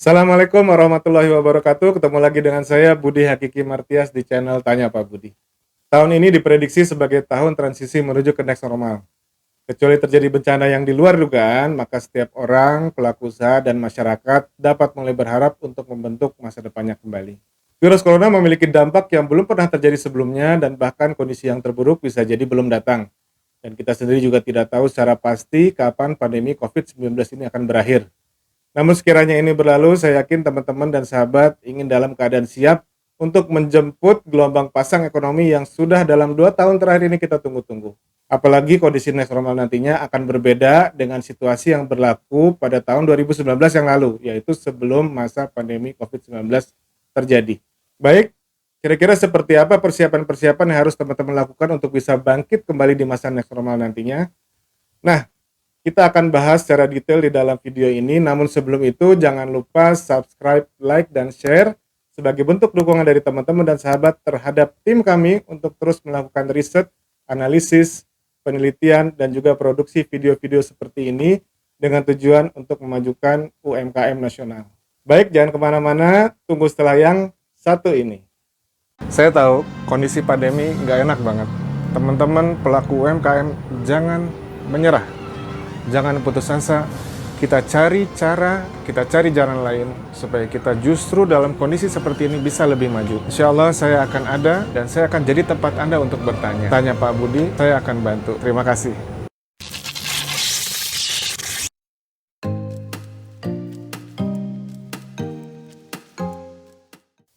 Assalamualaikum warahmatullahi wabarakatuh. Ketemu lagi dengan saya Budi Hakiki Martias di channel Tanya Pak Budi. Tahun ini diprediksi sebagai tahun transisi menuju ke next normal. Kecuali terjadi bencana yang di luar dugaan, maka setiap orang, pelaku usaha, dan masyarakat dapat mulai berharap untuk membentuk masa depannya kembali. Virus corona memiliki dampak yang belum pernah terjadi sebelumnya dan bahkan kondisi yang terburuk bisa jadi belum datang. Dan kita sendiri juga tidak tahu secara pasti kapan pandemi COVID-19 ini akan berakhir. Namun sekiranya ini berlalu, saya yakin teman-teman dan sahabat ingin dalam keadaan siap untuk menjemput gelombang pasang ekonomi yang sudah dalam 2 tahun terakhir ini kita tunggu-tunggu. Apalagi kondisi next normal nantinya akan berbeda dengan situasi yang berlaku pada tahun 2019 yang lalu, yaitu sebelum masa pandemi COVID-19 terjadi. Baik, kira-kira seperti apa persiapan-persiapan yang harus teman-teman lakukan untuk bisa bangkit kembali di masa next normal nantinya? Nah, kita akan bahas secara detail di dalam video ini, namun sebelum itu jangan lupa subscribe, like, dan share sebagai bentuk dukungan dari teman-teman dan sahabat terhadap tim kami untuk terus melakukan riset, analisis, penelitian, dan juga produksi video-video seperti ini dengan tujuan untuk memajukan UMKM nasional. Baik, jangan kemana-mana, tunggu setelah yang satu ini. Saya tahu kondisi pandemi nggak enak banget. Teman-teman pelaku UMKM jangan menyerah. Jangan putus asa, kita cari cara, kita cari jalan lain supaya kita justru dalam kondisi seperti ini bisa lebih maju. Insya Allah saya akan ada dan saya akan jadi tempat Anda untuk bertanya. Tanya Pak Budi, saya akan bantu. Terima kasih.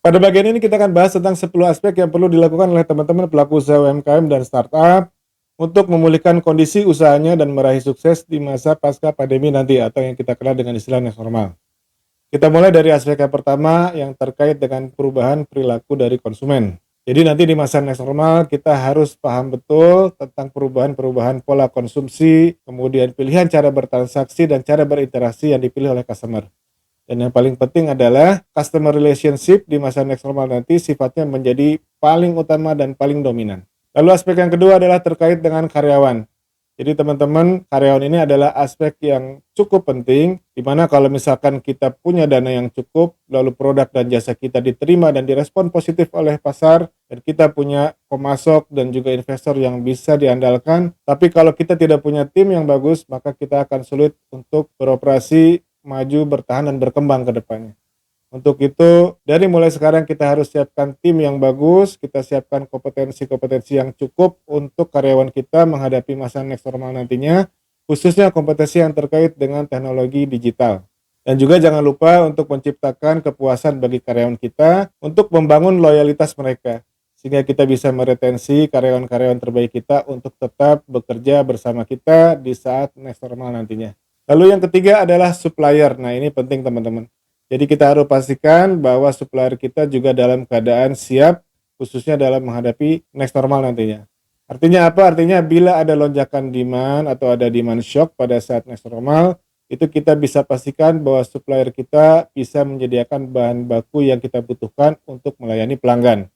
Pada bagian ini kita akan bahas tentang 10 aspek yang perlu dilakukan oleh teman-teman pelaku usaha UMKM dan startup untuk memulihkan kondisi usahanya dan meraih sukses di masa pasca pandemi nanti atau yang kita kenal dengan istilah next normal. Kita mulai dari aspek yang pertama yang terkait dengan perubahan perilaku dari konsumen. Jadi nanti di masa next normal kita harus paham betul tentang perubahan-perubahan pola konsumsi, kemudian pilihan cara bertransaksi dan cara berinteraksi yang dipilih oleh customer. Dan yang paling penting adalah customer relationship di masa next normal nanti sifatnya menjadi paling utama dan paling dominan. Lalu aspek yang kedua adalah terkait dengan karyawan. Jadi teman-teman, karyawan ini adalah aspek yang cukup penting, di mana kalau misalkan kita punya dana yang cukup, lalu produk dan jasa kita diterima dan direspon positif oleh pasar, dan kita punya pemasok dan juga investor yang bisa diandalkan, tapi kalau kita tidak punya tim yang bagus, maka kita akan sulit untuk beroperasi, maju, bertahan, dan berkembang ke depannya. Untuk itu, dari mulai sekarang kita harus siapkan tim yang bagus, kita siapkan kompetensi-kompetensi yang cukup untuk karyawan kita menghadapi masa next normal nantinya, khususnya kompetensi yang terkait dengan teknologi digital. Dan juga jangan lupa untuk menciptakan kepuasan bagi karyawan kita untuk membangun loyalitas mereka, sehingga kita bisa meretensi karyawan-karyawan terbaik kita untuk tetap bekerja bersama kita di saat next normal nantinya. Lalu yang ketiga adalah supplier. Nah, ini penting teman-teman. Jadi kita harus pastikan bahwa supplier kita juga dalam keadaan siap, khususnya dalam menghadapi next normal nantinya. Artinya apa? Artinya bila ada lonjakan demand atau ada demand shock pada saat next normal, itu kita bisa pastikan bahwa supplier kita bisa menyediakan bahan baku yang kita butuhkan untuk melayani pelanggan.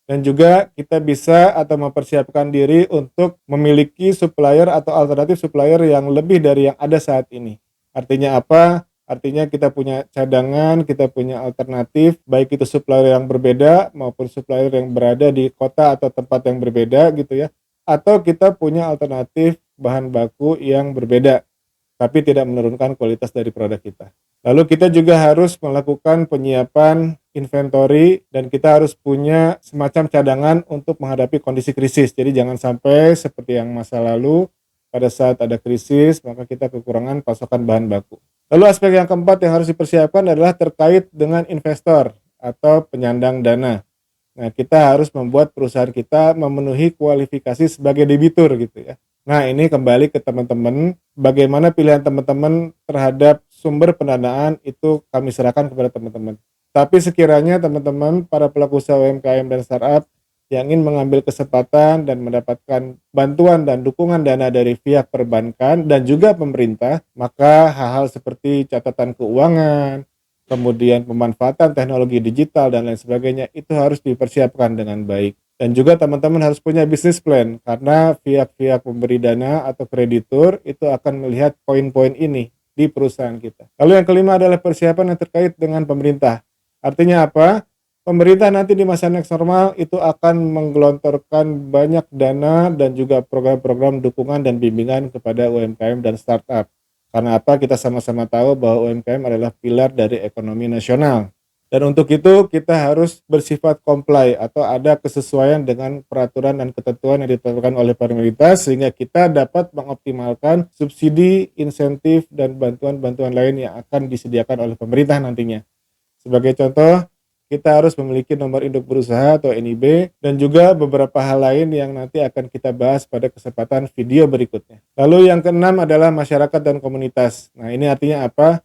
Dan juga kita bisa atau mempersiapkan diri untuk memiliki supplier atau alternatif supplier yang lebih dari yang ada saat ini. Artinya apa? Artinya kita punya cadangan, kita punya alternatif, baik itu supplier yang berbeda maupun supplier yang berada di kota atau tempat yang berbeda gitu ya. Atau kita punya alternatif bahan baku yang berbeda, tapi tidak menurunkan kualitas dari produk kita. Lalu kita juga harus melakukan penyiapan inventory dan kita harus punya semacam cadangan untuk menghadapi kondisi krisis. Jadi jangan sampai seperti yang masa lalu pada saat ada krisis maka kita kekurangan pasokan bahan baku. Lalu aspek yang keempat yang harus dipersiapkan adalah terkait dengan investor atau penyandang dana. Nah, kita harus membuat perusahaan kita memenuhi kualifikasi sebagai debitur gitu ya. Nah, ini kembali ke teman-teman, bagaimana pilihan teman-teman terhadap sumber pendanaan itu kami serahkan kepada teman-teman. Tapi sekiranya teman-teman para pelaku usaha UMKM dan startup yang ingin mengambil kesempatan dan mendapatkan bantuan dan dukungan dana dari pihak perbankan dan juga pemerintah, maka hal-hal seperti catatan keuangan, kemudian pemanfaatan teknologi digital dan lain sebagainya itu harus dipersiapkan dengan baik. Dan juga teman-teman harus punya bisnis plan karena pihak-pihak pemberi dana atau kreditur itu akan melihat poin-poin ini. di perusahaan kita. Lalu yang kelima adalah persiapan yang terkait dengan pemerintah. Artinya apa? Pemerintah nanti di masa next normal itu akan menggelontorkan banyak dana dan juga program-program dukungan dan bimbingan kepada UMKM dan startup. Karena apa? Kita sama-sama tahu bahwa UMKM adalah pilar dari ekonomi nasional. Dan untuk itu kita harus bersifat comply atau ada kesesuaian dengan peraturan dan ketentuan yang ditetapkan oleh pemerintah sehingga kita dapat mengoptimalkan subsidi, insentif, dan bantuan-bantuan lain yang akan disediakan oleh pemerintah nantinya. Sebagai contoh, kita harus memiliki nomor induk berusaha atau NIB dan juga beberapa hal lain yang nanti akan kita bahas pada kesempatan video berikutnya. Lalu yang keenam adalah masyarakat dan komunitas. Nah, ini artinya apa?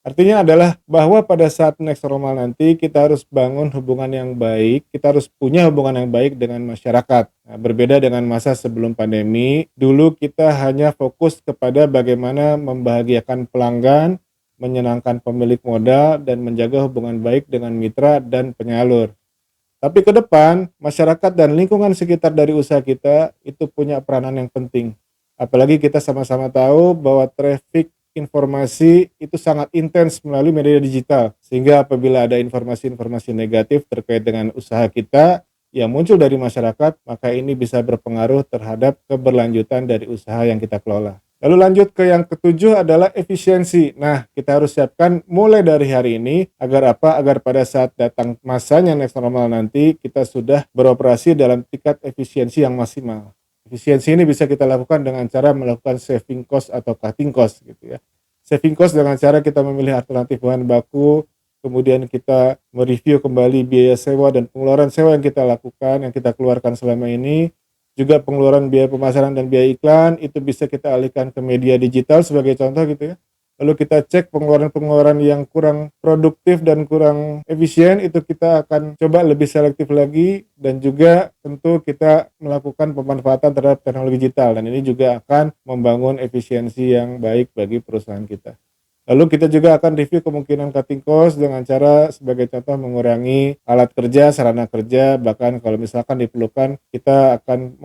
Artinya adalah bahwa pada saat next normal nanti kita harus bangun hubungan yang baik, kita harus punya hubungan yang baik dengan masyarakat. Nah, berbeda dengan masa sebelum pandemi, dulu kita hanya fokus kepada bagaimana membahagiakan pelanggan, menyenangkan pemilik modal, dan menjaga hubungan baik dengan mitra dan penyalur. Tapi ke depan, masyarakat dan lingkungan sekitar dari usaha kita itu punya peranan yang penting. Apalagi kita sama-sama tahu bahwa traffic informasi itu sangat intens melalui media digital. Sehingga apabila ada informasi-informasi negatif terkait dengan usaha kita yang muncul dari masyarakat, maka ini bisa berpengaruh terhadap keberlanjutan dari usaha yang kita kelola. Lalu lanjut ke yang ketujuh adalah efisiensi. Nah, kita harus siapkan mulai dari hari ini agar apa? Agar pada saat datang masanya next normal nanti kita sudah beroperasi dalam tingkat efisiensi yang maksimal. Efisiensi ini bisa kita lakukan dengan cara melakukan saving cost atau cutting cost gitu ya. Saving cost dengan cara kita memilih alternatif bahan baku, kemudian kita mereview kembali biaya sewa dan pengeluaran sewa yang kita lakukan, yang kita keluarkan selama ini. Juga pengeluaran biaya pemasaran dan biaya iklan itu bisa kita alihkan ke media digital sebagai contoh gitu ya. Lalu kita cek pengeluaran-pengeluaran yang kurang produktif dan kurang efisien, itu kita akan coba lebih selektif lagi dan juga tentu kita melakukan pemanfaatan terhadap teknologi digital dan ini juga akan membangun efisiensi yang baik bagi perusahaan kita. Lalu kita juga akan review kemungkinan cutting cost dengan cara sebagai contoh mengurangi alat kerja, sarana kerja, bahkan kalau misalkan diperlukan kita akan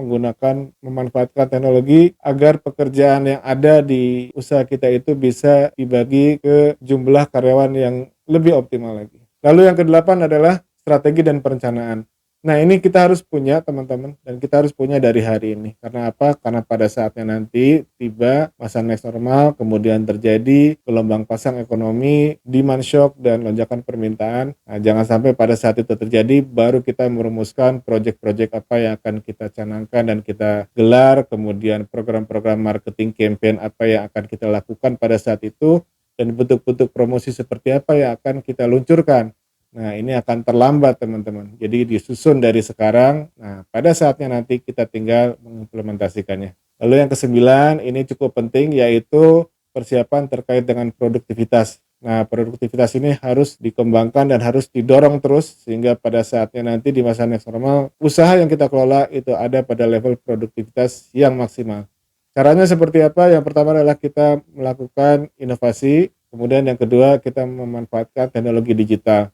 memanfaatkan teknologi agar pekerjaan yang ada di usaha kita itu bisa dibagi ke jumlah karyawan yang lebih optimal lagi. Lalu yang kedelapan adalah strategi dan perencanaan. Nah, ini kita harus punya teman-teman dan kita harus punya dari hari ini. Karena apa? Karena pada saatnya nanti tiba masa next normal, kemudian terjadi gelombang pasang ekonomi, demand shock dan lonjakan permintaan. Nah, jangan sampai pada saat itu terjadi baru kita merumuskan proyek-proyek apa yang akan kita canangkan dan kita gelar, kemudian program-program marketing campaign apa yang akan kita lakukan pada saat itu dan bentuk-bentuk promosi seperti apa yang akan kita luncurkan. Nah, ini akan terlambat teman-teman. Jadi disusun dari sekarang. Nah, pada saatnya nanti kita tinggal mengimplementasikannya. Lalu yang kesembilan, ini cukup penting yaitu persiapan terkait dengan produktivitas. Nah, produktivitas ini harus dikembangkan dan harus didorong terus sehingga pada saatnya nanti di masa next normal, usaha yang kita kelola itu ada pada level produktivitas yang maksimal. Caranya seperti apa? Yang pertama adalah kita melakukan inovasi, kemudian yang kedua kita memanfaatkan teknologi digital.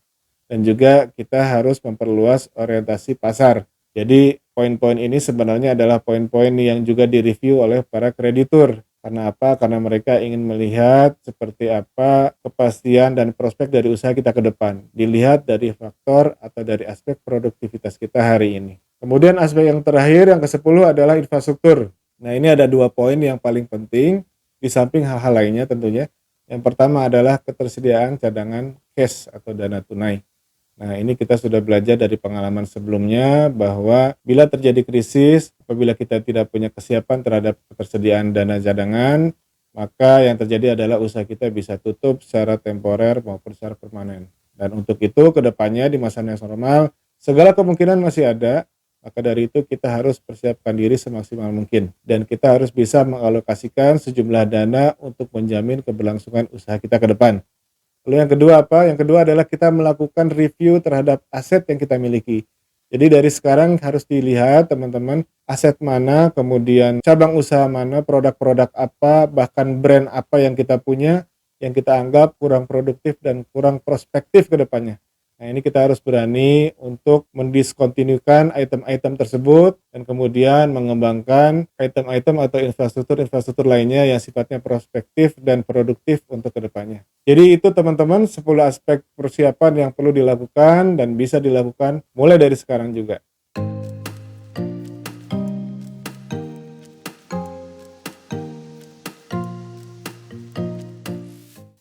Dan juga kita harus memperluas orientasi pasar. Jadi poin-poin ini sebenarnya adalah poin-poin yang juga direview oleh para kreditur. Karena apa? Karena mereka ingin melihat seperti apa kepastian dan prospek dari usaha kita ke depan. Dilihat dari faktor atau dari aspek produktivitas kita hari ini. Kemudian aspek yang terakhir, yang ke-10 adalah infrastruktur. Nah, ini ada 2 poin yang paling penting di samping hal-hal lainnya tentunya. Yang pertama adalah ketersediaan cadangan cash atau dana tunai. Nah, ini kita sudah belajar dari pengalaman sebelumnya bahwa bila terjadi krisis, apabila kita tidak punya kesiapan terhadap ketersediaan dana cadangan, maka yang terjadi adalah usaha kita bisa tutup secara temporer maupun secara permanen. Dan untuk itu, ke depannya di masa yang normal, segala kemungkinan masih ada, maka dari itu kita harus persiapkan diri semaksimal mungkin. Dan kita harus bisa mengalokasikan sejumlah dana untuk menjamin keberlangsungan usaha kita ke depan. Lalu yang kedua apa? Yang kedua adalah kita melakukan review terhadap aset yang kita miliki. Jadi dari sekarang harus dilihat teman-teman aset mana, kemudian cabang usaha mana, produk-produk apa, bahkan brand apa yang kita punya, yang kita anggap kurang produktif dan kurang prospektif ke depannya. Nah, ini kita harus berani untuk mendiskontinukan item-item tersebut dan kemudian mengembangkan item-item atau infrastruktur-infrastruktur lainnya yang sifatnya prospektif dan produktif untuk kedepannya. Jadi itu teman-teman 10 aspek persiapan yang perlu dilakukan dan bisa dilakukan mulai dari sekarang juga.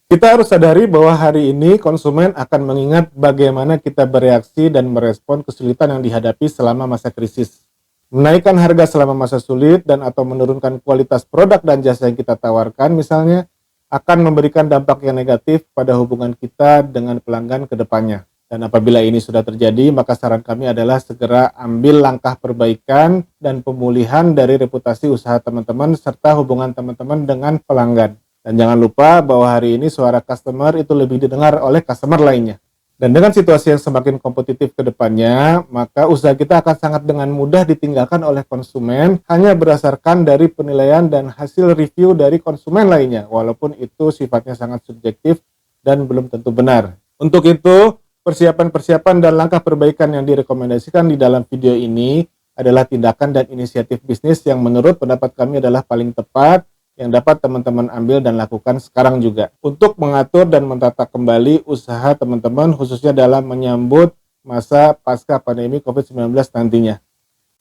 Kita harus sadari bahwa hari ini konsumen akan mengingat bagaimana kita bereaksi dan merespon kesulitan yang dihadapi selama masa krisis. Menaikkan harga selama masa sulit dan atau menurunkan kualitas produk dan jasa yang kita tawarkan misalnya akan memberikan dampak yang negatif pada hubungan kita dengan pelanggan ke depannya. Dan apabila ini sudah terjadi, maka saran kami adalah segera ambil langkah perbaikan dan pemulihan dari reputasi usaha teman-teman serta hubungan teman-teman dengan pelanggan. Dan jangan lupa bahwa hari ini suara customer itu lebih didengar oleh customer lainnya. Dan dengan situasi yang semakin kompetitif ke depannya, maka usaha kita akan sangat dengan mudah ditinggalkan oleh konsumen hanya berdasarkan dari penilaian dan hasil review dari konsumen lainnya, walaupun itu sifatnya sangat subjektif dan belum tentu benar. Untuk itu, persiapan-persiapan dan langkah perbaikan yang direkomendasikan di dalam video ini adalah tindakan dan inisiatif bisnis yang menurut pendapat kami adalah paling tepat yang dapat teman-teman ambil dan lakukan sekarang juga untuk mengatur dan mentata kembali usaha teman-teman khususnya dalam menyambut masa pasca pandemi COVID-19 nantinya.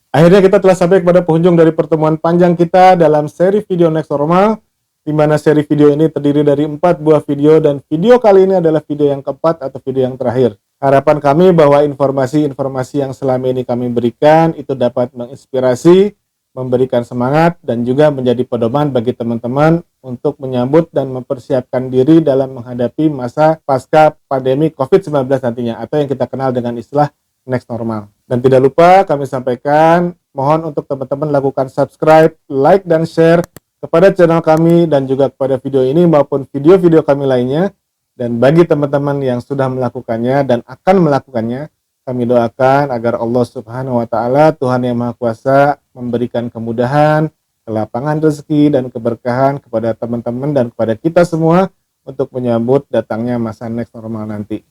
Akhirnya kita telah sampai kepada penghujung dari pertemuan panjang kita dalam seri video Next Normal, di mana seri video ini terdiri dari 4 buah video dan video kali ini adalah video yang keempat atau video yang terakhir. Harapan kami bahwa informasi-informasi yang selama ini kami berikan itu dapat menginspirasi, memberikan semangat, dan juga menjadi pedoman bagi teman-teman untuk menyambut dan mempersiapkan diri dalam menghadapi masa pasca pandemi COVID-19 nantinya, atau yang kita kenal dengan istilah Next Normal. Dan tidak lupa kami sampaikan, mohon untuk teman-teman lakukan subscribe, like, dan share kepada channel kami dan juga kepada video ini maupun video-video kami lainnya. Dan bagi teman-teman yang sudah melakukannya dan akan melakukannya, kami doakan agar Allah Subhanahu wa Ta'ala, Tuhan yang Maha Kuasa, memberikan kemudahan, kelapangan rezeki, dan keberkahan kepada teman-teman dan kepada kita semua untuk menyambut datangnya masa next normal nanti.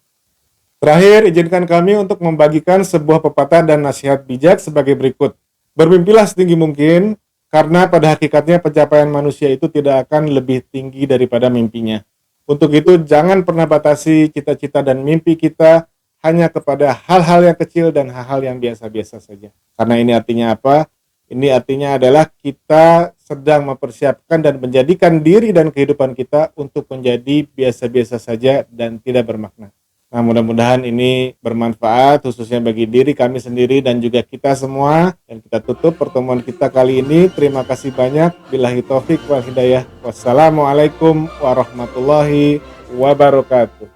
Terakhir, izinkan kami untuk membagikan sebuah pepatah dan nasihat bijak sebagai berikut. Bermimpilah setinggi mungkin, karena pada hakikatnya pencapaian manusia itu tidak akan lebih tinggi daripada mimpinya. Untuk itu, jangan pernah batasi cita-cita dan mimpi kita hanya kepada hal-hal yang kecil dan hal-hal yang biasa-biasa saja. Karena ini artinya apa? Ini artinya adalah kita sedang mempersiapkan dan menjadikan diri dan kehidupan kita untuk menjadi biasa-biasa saja dan tidak bermakna. Nah, mudah-mudahan ini bermanfaat khususnya bagi diri kami sendiri dan juga kita semua. Dan kita tutup pertemuan kita kali ini. Terima kasih banyak. Billahi taufik wal hidayah. Wassalamualaikum warahmatullahi wabarakatuh.